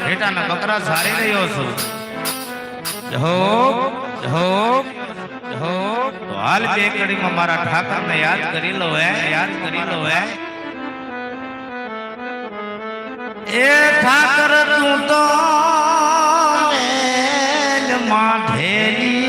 રેટાના બકરા સારી રહ્યો છું. તો હાલ બે કડીમાં મારા ઠાકરને યાદ કરી લો એ ઠાકર તું તો માધેલી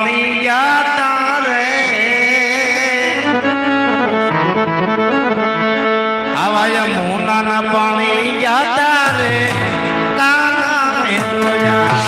પાણી યાતા રે આવા યમુનાના પાણી યાતા રે કાના ને જોયા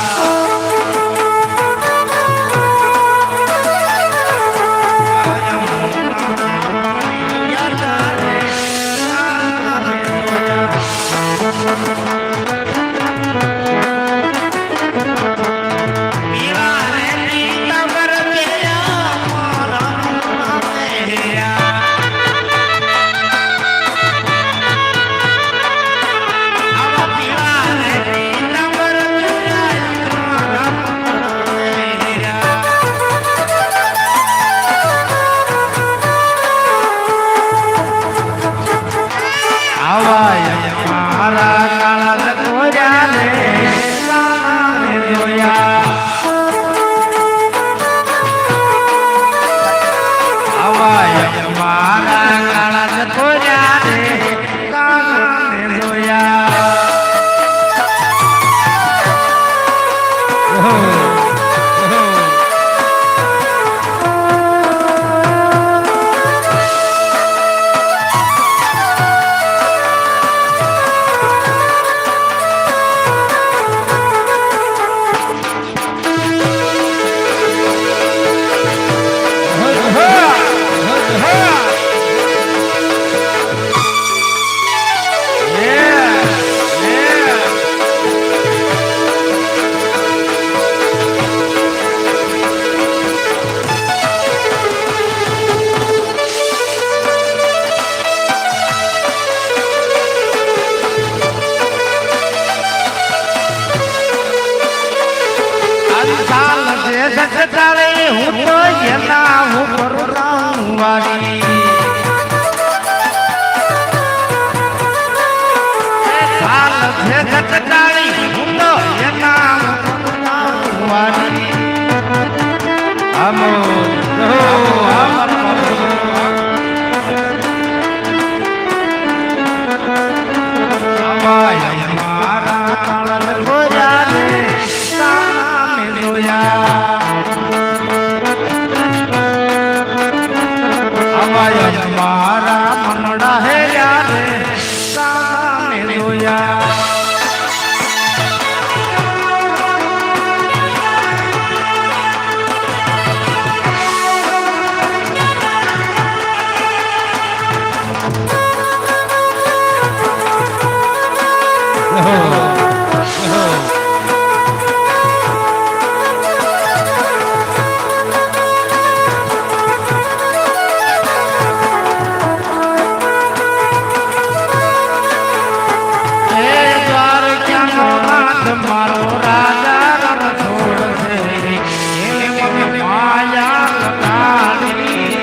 હું તો એના ઉપર વાળી સાલ છે ઘટાડી હું તો એના વાળી અમો મારા મનડા હે યારે સામે જોયા મારો રાજા રણ છોડ છે માયા લગાડી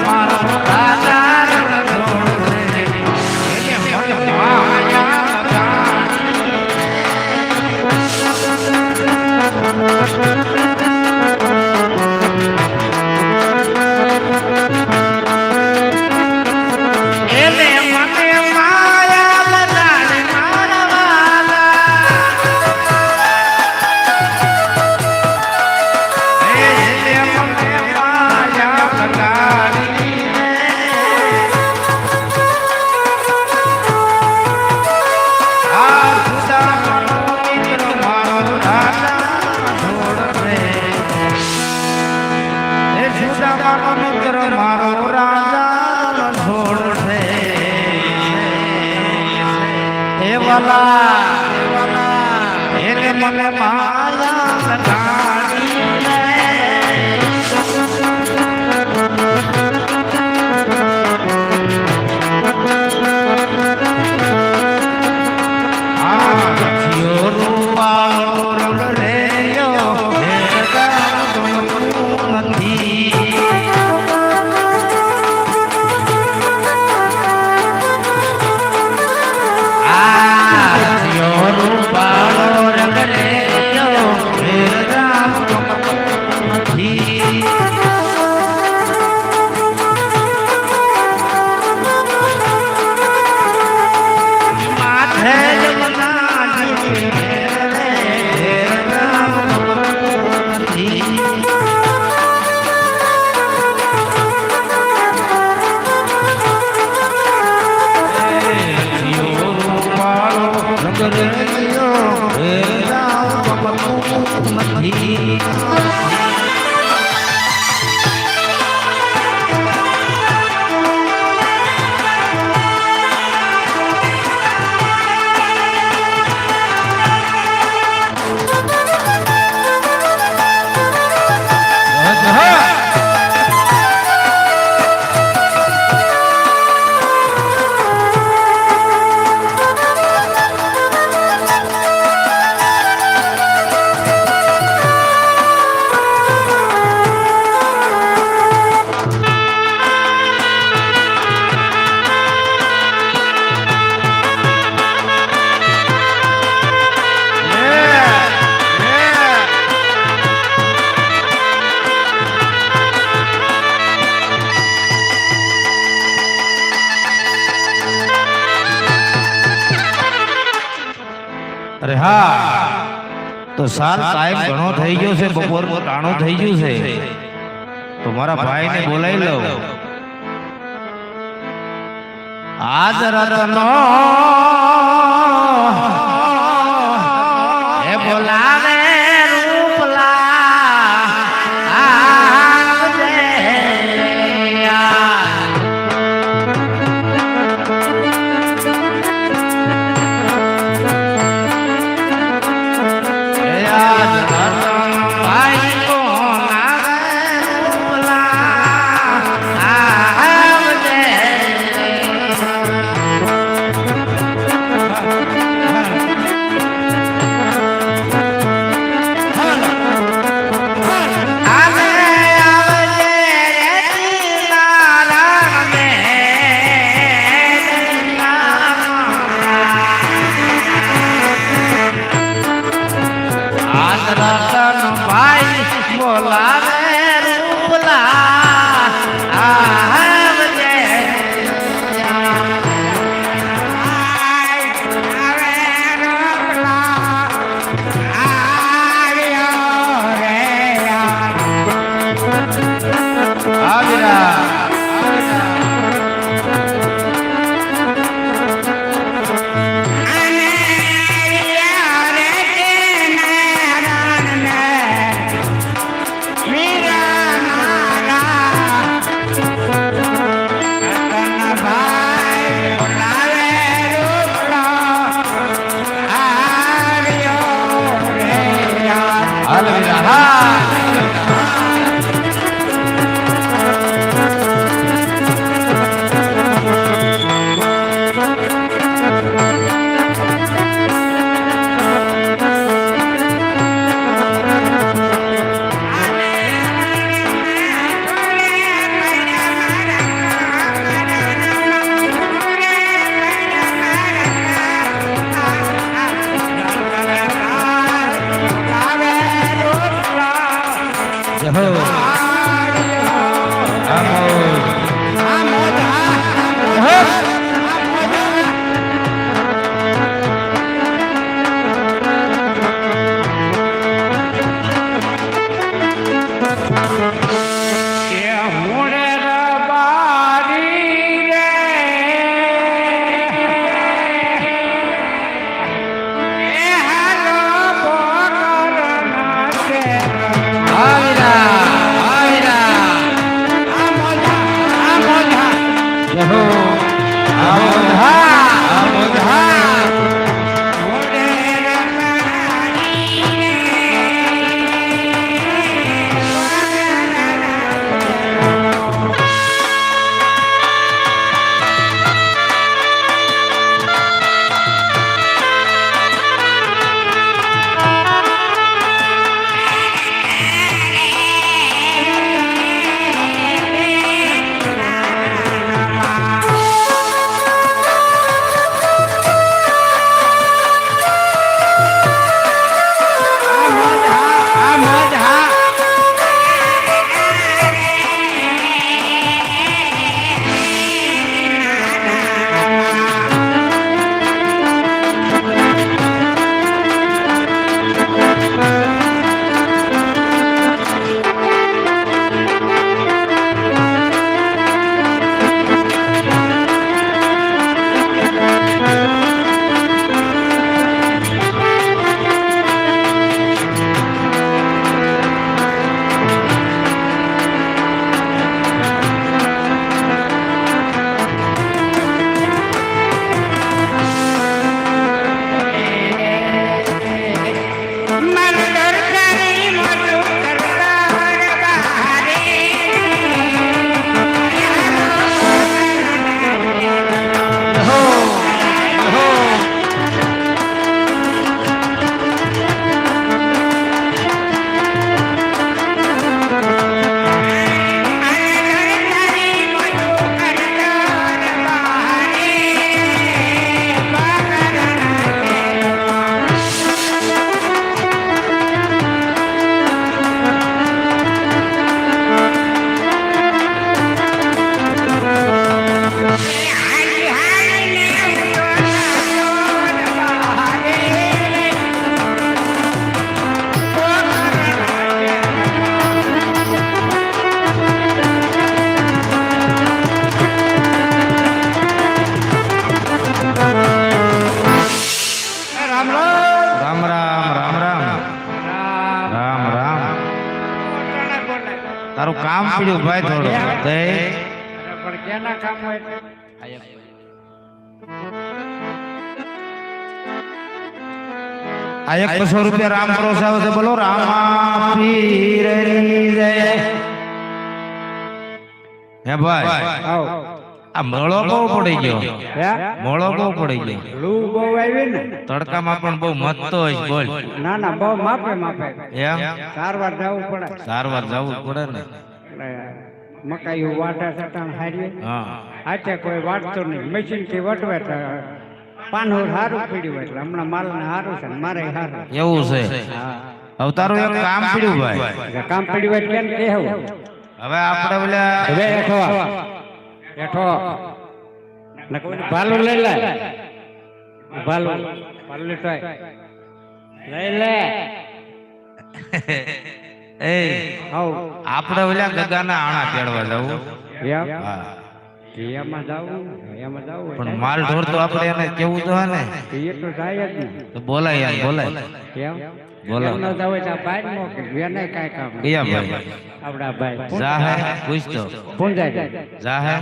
મારો રાજા રણ છોડ છે માયા મારો રાજા છોડ છે એ વાલા એને મને માયા લગાડી રંગ રે હા તો સાલ ટાઈમ ઘણો થઈ ગયો છે, બપોર ટાણું થઈ ગયું છે, તો મારા ભાઈને બોલાવી લઉં. આજ રતનો એ બોલાવે રૂપલા આવજે આજ રતન ભાઈ કોણ આવે રૂપલા આવજે પીડ્યું ભાઈ થોડું તે પણ કેના કામ હોય આ 100 રૂપિયા રામ ભરોસે આવે છે બોલો રામા પીરની જય હે ભાઈ આવ આ મોળો બહુ પડી ગયો હે મોળો બહુ પડી ગયો લૂ બહુ આવી ને તડકામાં પણ બહુ મતતો હોય બોલ ના ના બહુ માપે માપે એમ સારવાર જવું પડે સારવાર જવું પડે ને એટલે મકાઈ વાટા સટાણ હારી હા આચે કોઈ વાટતો નહીં મશીન થી વટવે તો પાનોર હારું પીડ્યું એટલે હમણાં માલ ને હારું છે ને મારે હારું એવું છે હા હવે તારું એક કામ પડ્યું ભાઈ એટલે કામ પીડ્યું હોય કેમ કેવું હવે આપણે ઓલા હવે હેઠો હેઠો ને કોઈ ભાલું લઈ લે ભાલું ભાલું લેટોય લઈ લે એ આવ આપણે ઓલા ગગાના આણા તેડવા જવું એમ હા એમાં જાવું પણ માલ ઢોર તો આપણે એને કેવું તો હે ને એ તો જાય જ ને તો બોલાય યાર બોલાય કેમ બોલો એમ ન જાવ તો બહાર મોકલ વેને કાંઈ કામ ગયા ભાઈ આપડા ભાઈ જા હે પૂછતો પૂંજાય જા હે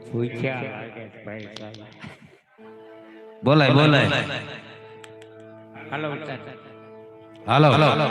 પૂછ્યા લાગે ભાઈ સાહેબ બોલાય બોલાય હાલો હાલો હાલો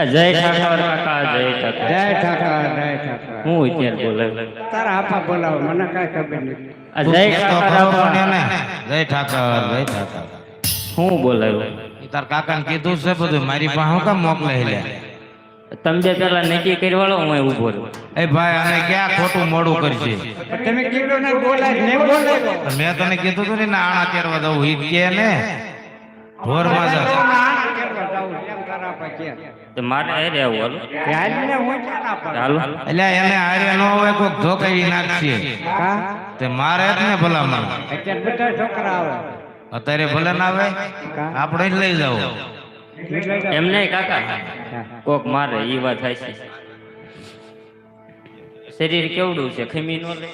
જય ઠાકર કાકા જય ઠાકર જય ઠાકર જય ઠાકર હું અત્યારે બોલાવ તારા આપા બોલાવો મને કાંઈ ખબર નથી જય તો ઠાકર ખબર આપા. પડે ને જય ઠાકર જય ઠાકર હું બોલાવ ઈ તાર કાકાને કીધું છે બધું મારી પાસે હું કામ મોકલે લે તમે બે પેલા નક્કી કરી વાળો હું અહીં ઉભો રહું એ ભાઈ આને ક્યાં ખોટું મોડું કરશે પણ તમે કીધું ને બોલાય ને બોલાય મેં તને કીધું તું ને આણા તેરવા દઉં ઈ કે ને ઢોરમાં જા તો મારે અહીં રહેવું હાલો હાલો એટલે એને હારે ન હોય કોક ધોકાવી નાખશે તે મારે જ ને ભલામણ બધા છોકરા આવે અત્યારે ભલે ના આવે આપણે જ લઈ જાવ એમ નહીં કાકા કોક મારે ઈ વાત થાય છે શરીર કેવડું છે ખમી નો લે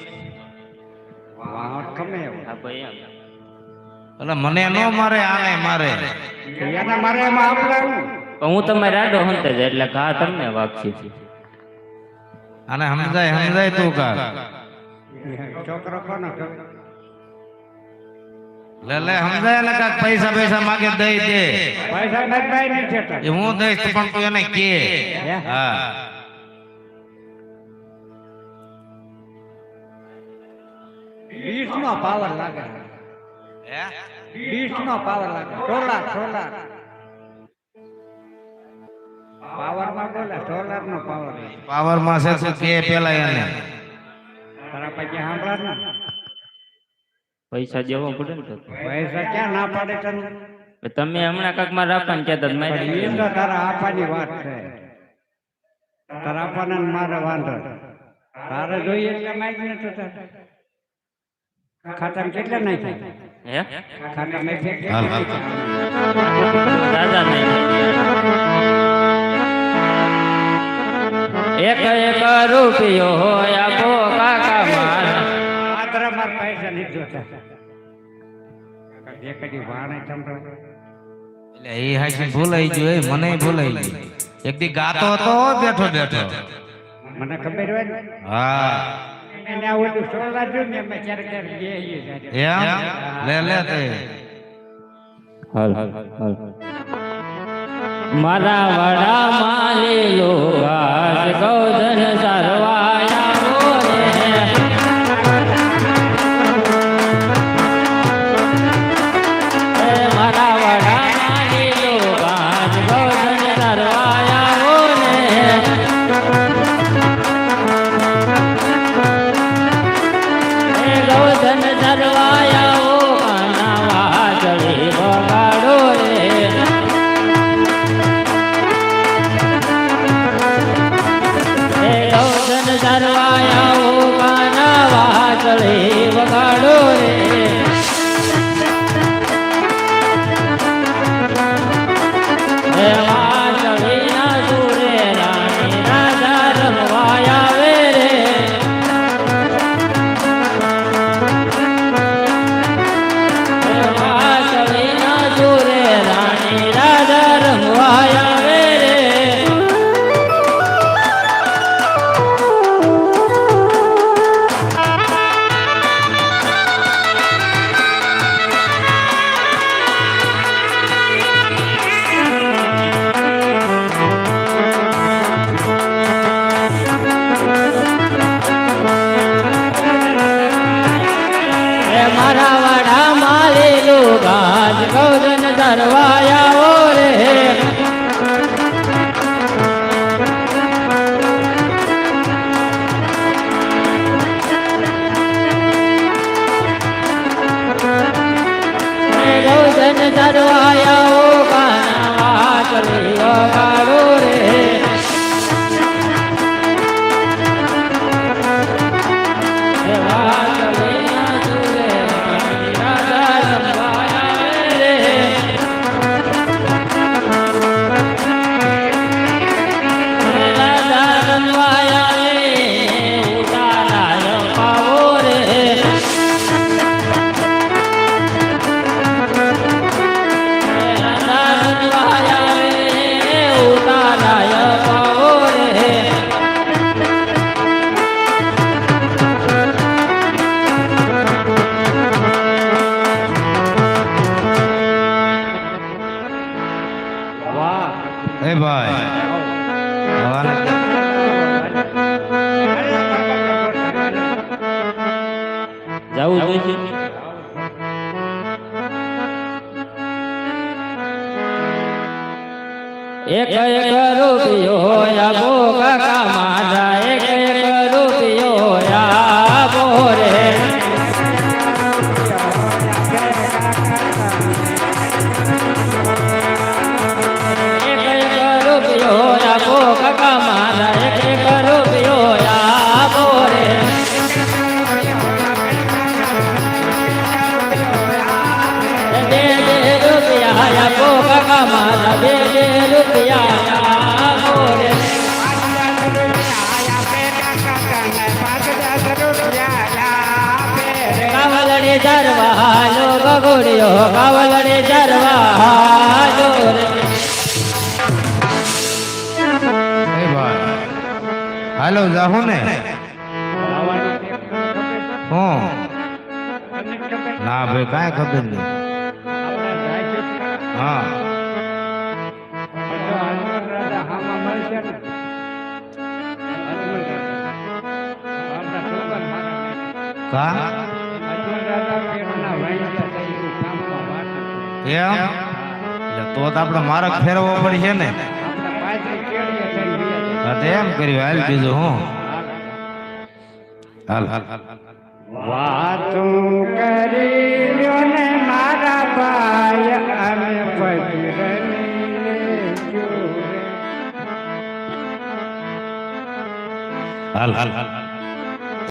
ગમે હા ભાઈ એમ એટલે મને ન મારે આને મારે એને મારે એમાં આપણે પણ હું તમારે રાડો હંતે જાય એટલે ઘા તમને વાગશે આને સમજાય તું કા છોકરો કોનો લે સમજાય ને કાક પૈસા માગે દઈ દે પૈસા નથી નહીં છે એ હું દઈશ પણ તું એને કે હા ડીશ નો પાવર લાગે ડીશ નો પાવર લાગે સોલાર પાવર માં બોલે સોલાર નો પાવર પાવર માં છે તું કે પેલા એને તારા પછી સાંભળા ને પૈસા દેવો પડે ને તો પૈસા ક્યાં ના પાડે તને તમે હમણાં કાક માં રાખવાનું કહેતા પણ એ તો તારા આપાની વાત છે તારા આપવાના ને મારે વાંધો તારે જોઈએ એટલે માગ ને તો ખાતામાં કેટલા નાખ્યા હે ખાતામાં હાલ હાલ દાદા નહીં એક એક રૂપિયો હોય આપો કાકા મારા આદરા માર પૈસા નહીં જોતા એક દી વાણે ચંપડા એટલે એ હાચી ભૂલાઈ ગયું એ મને ભૂલાઈ ગયું એક દી ગાતો હતો બેઠો બેઠો મને ખબર હોય ને હા એને આ ઓલું સોલા જો ને અમે ક્યારેક ક્યારેક બેહીએ જાય. એમ લે લે તે મારા વડા માલેલો ઘાસ ગૌધન સરવાયા બોલે મારા વડા માલેલો ઘાસ ગૌધન સરવાયા બોલે ગૌધન સરવાયા ઓ કાના વાજળી વગાડો રે ગૌધન સરવાયા ઓ કાના વાજળી વગાડો રે વાજળીના સુરે રાણી રાજા રમવાયા વે રે વાજળીના સુરે રાણી રાજા રમવાયા વે રે મારા વાડા માલેલું ઘાસ ગૌધન સરવાયા ઓ રે ગૌધન સરવાયા ઓ કાના વાજળી વગાડો રે વાજળીના સુરે રાણી રાજા રમવાયા વે રે રાજા રમવાયા વે ઉતારાય પાવો રે રાજા રમવાયા વે ઉતારાય પાવો રે વાહ એ ભાઈ હવાને જવું જોઈએ એક એક રૂપિયો આપો કાકા મારા એક એક રૂપિયો આપો રે એક એક રૂપિયો આપો કાકા મારા એક એક રૂપિયો આપો રે બે બે રૂપિયા આપો કાકા મારા બે બે રૂપિયા આપો રે કાવલડે જરવા લો બગોડિયો કાવલડે જરવા લો રે એ ભાઈ હાલો જાહુ ને હું ના ભાઈ કાંઈ ખબર નહીં હા કા એમ એટલે તો આપણે માર્ગ ફેરવવો પડશે ને હા તો એમ કર્યું હાલ બીજું હું હાલ હાલ વાતું કરી લ્યો ને મારા ભાઈ અને પગરણી હાલ